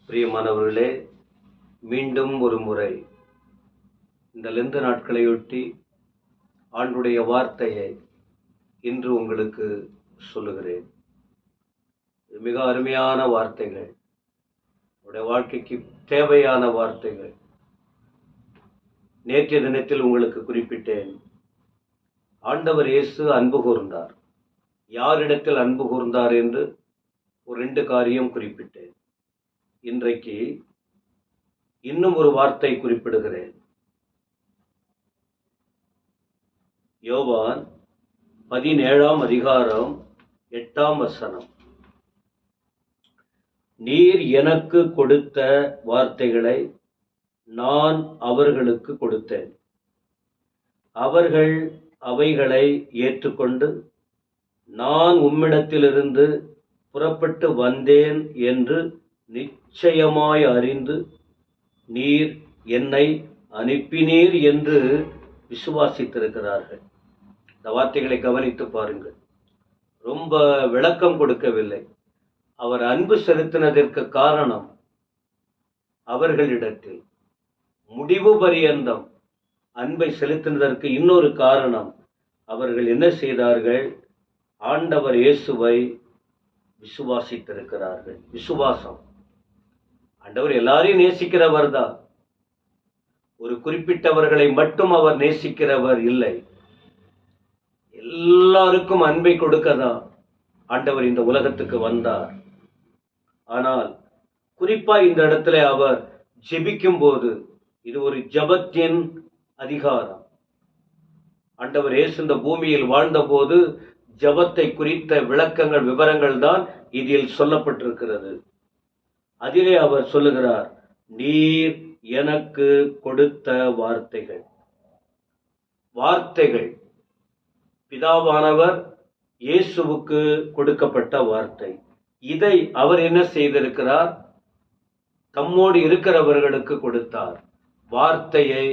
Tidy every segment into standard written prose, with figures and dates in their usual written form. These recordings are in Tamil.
பிரியமானவர்களே, மீண்டும் ஒரு முறை இந்த லெந்து நாட்களையொட்டி ஆண்டுடைய வார்த்தையை இன்று உங்களுக்கு சொல்லுகிறேன். மிக அருமையான வார்த்தைகள், உங்களுடைய வாழ்க்கைக்கு தேவையான வார்த்தைகள். நேற்றைய தினத்தில் உங்களுக்கு குறிப்பிட்டேன், ஆண்டவர் இயேசு அன்பு கூர்ந்தார். யாரிடத்தில் அன்பு கூர்ந்தார் என்று ஒரு 2 காரியம் குறிப்பிட்டேன். இன்றைக்கு இன்னும் ஒரு வார்த்தை குறிப்பிடுகிறேன். யோவான் 17ஆம் அதிகாரம் 8ஆம் வசனம். நீர் எனக்கு கொடுத்த வார்த்தைகளை நான் அவர்களுக்கு கொடுத்தேன். அவர்கள் அவைகளை ஏற்றுக்கொண்டு நான் உம்மிடத்திலிருந்து புறப்பட்டு வந்தேன் என்று நிச்சயமாய் அறிந்து நீர் என்னை அனுப்பினீர் என்று விசுவாசித்திருக்கிறார்கள். இந்த வார்த்தைகளை கவனித்து பாருங்கள். ரொம்ப விளக்கம் கொடுக்கவில்லை. அவர் அன்பு செலுத்தினதற்கு காரணம், அவர்களிடத்தில் முடிவு பரியந்தம் அன்பை செலுத்தினதற்கு இன்னொரு காரணம், அவர்கள் என்ன செய்தார்கள்? ஆண்டவர் இயேசுவை விசுவாசித்திருக்கிறார்கள். விசுவாசம். ஆண்டவர் எல்லாரையும் நேசிக்கிறவர் தான். ஒரு குறிப்பிட்டவர்களை மட்டும் அவர் நேசிக்கிறவர் இல்லை. எல்லாருக்கும் அன்பை கொடுக்கதான் ஆண்டவர் இந்த உலகத்துக்கு வந்தார். ஆனால் குறிப்பா இந்த இடத்துல அவர் ஜெபிக்கும் போது, இது ஒரு ஜெபத்தின் அதிகாரம். ஆண்டவர் இயேசு இந்த பூமியில் வாழ்ந்த போது ஜெபத்தை குறித்த விளக்கங்கள், விவரங்கள் தான் இதில் சொல்லப்பட்டிருக்கிறது. அதிலே அவர் சொல்லுகிறார், நீர் எனக்கு கொடுத்த வார்த்தைகள். வார்த்தைகள் பிதாவானவர் இயேசுவுக்கு கொடுக்கப்பட்ட வார்த்தை. இதை அவர் என்ன செய்திருக்கிறார்? தம்மோடு இருக்கிறவர்களுக்கு கொடுத்தார். வார்த்தையை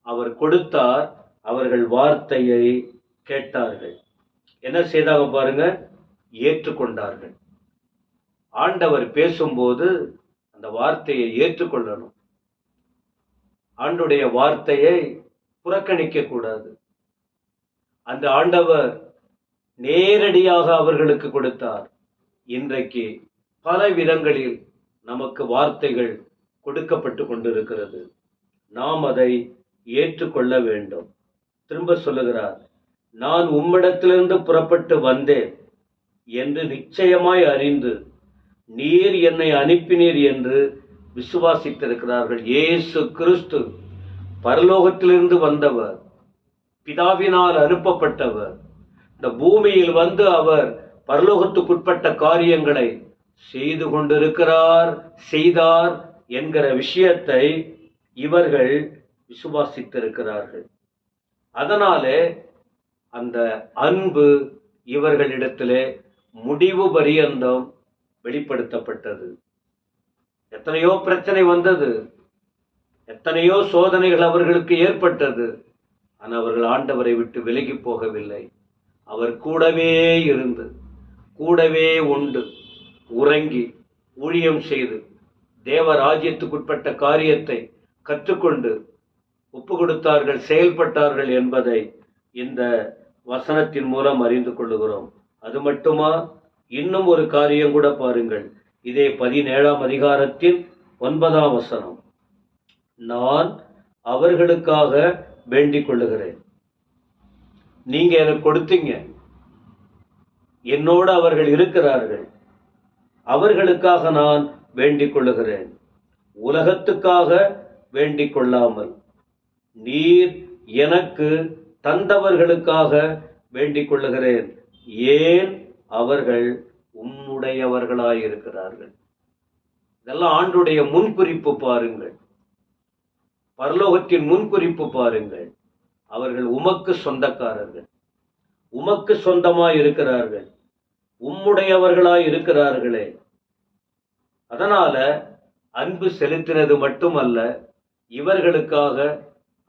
அவர் கொடுத்தார். அவர்கள் வார்த்தையை கேட்டார்கள். என்ன செய்தாங்க பாருங்க? ஏற்றுக்கொண்டார்கள். ஆண்டவர் பேசும்போது அந்த வார்த்தையை ஏற்றுக்கொள்ளணும். ஆண்டுடைய வார்த்தையை புறக்கணிக்க கூடாது. அந்த ஆண்டவர் நேரடியாக அவர்களுக்கு கொடுத்தார். இன்றைக்கு பல விதங்களில் நமக்கு வார்த்தைகள் கொடுக்கப்பட்டு கொண்டிருக்கிறது. நாம் அதை ஏற்றுக்கொள்ள வேண்டும். திரும்ப சொல்லுகிறார், நான் உம்மிடத்திலிருந்து புறப்பட்டு வந்தேன் என்று நிச்சயமாய் அறிந்து நீர் என்னை அனுப்பினீர் என்று விசுவாசித்திருக்கிறார்கள். இயேசு கிறிஸ்து பரலோகத்திலிருந்து வந்தவர், பிதாவினால் அனுப்பப்பட்டவர். இந்த பூமியில் வந்து அவர் பரலோகத்துக்குட்பட்ட காரியங்களை செய்து கொண்டிருக்கிறார், செய்தார் என்கிற விஷயத்தை இவர்கள் விசுவாசித்திருக்கிறார்கள். அதனாலே அந்த அன்பு இவர்களிடத்திலே முடிவு பரியந்தம் வெளிப்படுத்தப்பட்டது. எத்தனையோ பிரச்சனை வந்தது, எத்தனையோ சோதனைகள் அவர்களுக்கு ஏற்பட்டது. ஆனால் அவர்கள் ஆண்டவரை விட்டு விலகி போகவில்லை. அவர் கூடவே இருந்து, கூடவே உண்டு, உறங்கி, ஊழியம் செய்து, தேவ ராஜ்யத்துக்குட்பட்ட காரியத்தை கற்றுக்கொண்டு ஒப்பு கொடுத்தார்கள், செயல்பட்டார்கள் என்பதை இந்த வசனத்தின் மூலம் அறிந்து கொள்ளுகிறோம். அது மட்டுமா? இன்னும் ஒரு காரியம் கூட பாருங்கள். இதே 17ஆம் அதிகாரத்தில் 9ஆம் வசனம். நான் அவர்களுக்காக வேண்டிக் கொள்ளுகிறேன். நீங்க எனக்கு கொடுத்தீங்க, என்னோடு அவர்கள் இருக்கிறார்கள், அவர்களுக்காக நான் வேண்டிக் கொள்ளுகிறேன். உலகத்துக்காக வேண்டிக் கொள்ளாமல் நீர் எனக்கு தந்தவர்களுக்காக வேண்டிக் கொள்ளுகிறேன். ஏன்? அவர்கள் உம்முடையவர்களாயிருக்கிறார்கள். இதெல்லாம் ஆண்டுடைய முன்குறிப்பு பாருங்கள். பரலோகத்தின் முன்குறிப்பு பாருங்கள். அவர்கள் உமக்கு சொந்தக்காரர்கள், உமக்கு சொந்தமாய் இருக்கிறார்கள், உம்முடையவர்களாய் இருக்கிறார்களே. அதனால அன்பு செலுத்தினது மட்டுமல்ல, இவர்களுக்காக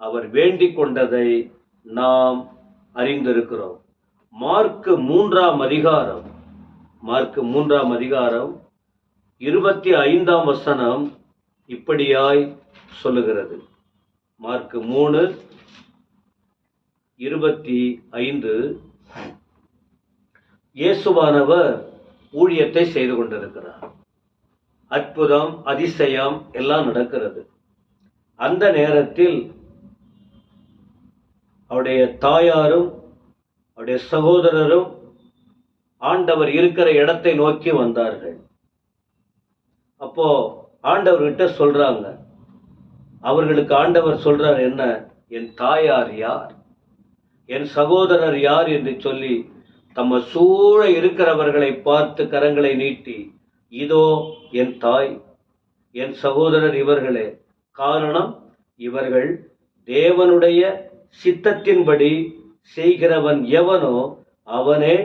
அவர் வேண்டிக் கொண்டதை நாம் அறிந்திருக்கிறோம். மார்க்கு 3ஆம் அதிகாரம் 25ஆம் வசனம் இப்படியாய் சொல்லுகிறது. மார்க் 3:25. இயேசுவானவர் ஊழியத்தை செய்து கொண்டிருக்கிறார். அற்புதம், அதிசயம் எல்லாம் நடக்கிறது. அந்த நேரத்தில் அவருடைய தாயாரும் அவருடைய சகோதரரும் ஆண்டவர் இருக்கிற இடத்தை நோக்கி வந்தார்கள். அப்போ ஆண்டவர்கிட்ட சொல்றாங்க. அவர்களுக்கு ஆண்டவர் சொல்றார், என்ன, என் தாயார் யார், என் சகோதரர் யார் என்று சொல்லி தம்ம சூழ இருக்கிறவர்களை பார்த்து கரங்களை நீட்டி, இதோ என் தாய், என் சகோதரர் இவர்களே. காரணம், இவர்கள் தேவனுடைய சித்தத்தின்படி செய்கிறவன் எவனோ அவனே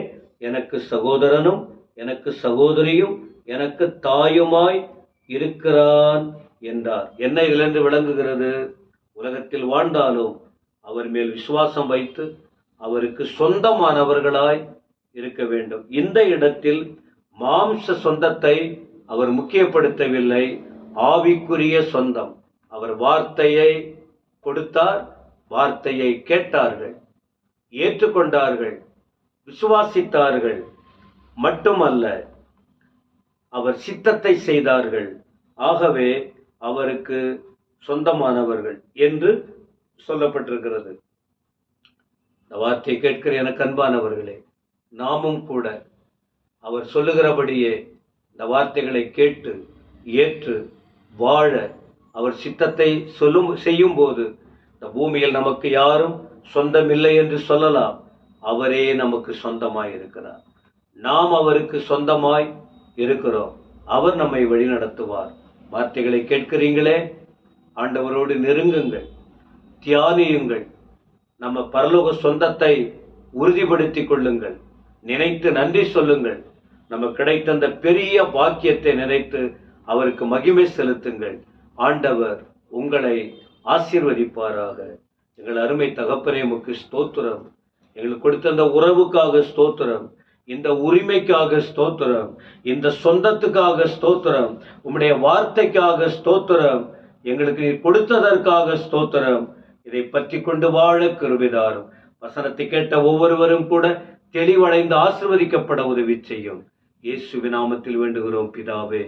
எனக்கு சகோதரனும் எனக்கு சகோதரியும் எனக்கு தாயுமாய் இருக்கிறான் என்றார். என்ன இதிலிருந்து விளங்குகிறது? உலகத்தில் வாழ்ந்தாலும் அவர் மேல் விசுவாசம் வைத்து அவருக்கு சொந்தமானவர்களாய் இருக்க வேண்டும். இந்த இடத்தில் மாம்ச சொந்தத்தை அவர் முக்கியப்படுத்தவில்லை, ஆவிக்குரிய சொந்தம். அவர் வார்த்தையை கொடுத்தார், வார்த்தையை கேட்டார்கள், ஏற்றுக்கொண்டார்கள், விசுவாசித்தார்கள். மட்டுமல்ல, அவர் சித்தத்தை செய்தார்கள். ஆகவே அவருக்கு சொந்தமானவர்கள் என்று சொல்லப்பட்டிருக்கிறது. இந்த வார்த்தையை கேட்கிற எனக்கு அன்பானவர்களே, நாமும் கூட அவர் சொல்லுகிறபடியே இந்த வார்த்தைகளை கேட்டு ஏற்று வாழ அவர் சித்தத்தை செய்யும் போது இந்த பூமியில் நமக்கு யாரும் சொந்தமில்லை என்று சொல்லலாம். அவரே நமக்கு சொந்தமாய் இருக்கிறார். நாம் அவருக்கு சொந்தமாய் இருக்கிறோம். அவர் நம்மை வழிநடத்துவார். வார்த்தைகளை கேட்கிறீங்களே, ஆண்டவரோடு நெருங்குங்கள், தியானியுங்கள். நம்ம பரலோக சொந்தத்தை உறுதிப்படுத்திக் கொள்ளுங்கள். நினைத்து நன்றி சொல்லுங்கள். நமக்கு கிடைத்த அந்த பெரிய பாக்கியத்தை நினைத்து அவருக்கு மகிமை செலுத்துங்கள். ஆண்டவர் உங்களை ஆசீர்வதிப்பாராக. எங்கள் அருமை தகப்பனே, உமக்கு ஸ்தோத்திரம். எங்களுக்கு கொடுத்த அந்த உறவுக்காக ஸ்தோத்திரம், இந்த உரிமைக்காக ஸ்தோத்திரம், இந்த சொந்தத்துக்காக ஸ்தோத்திரம், உம்முடைய வார்த்தைக்காக ஸ்தோத்திரம், எங்களுக்கு நீர் கொடுத்ததற்காக ஸ்தோத்திரம். இதை பற்றி கொண்டு வாழ கிருபைதாரும். வசனத்தை கேட்ட ஒவ்வொருவரும் கூட தெளிவடைந்து ஆசீர்வதிக்கப்பட உதவி செய்யும். இயேசுவின் நாமத்தில் வேண்டுகிறோம் பிதாவே.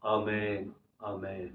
ஆமென், ஆமென்.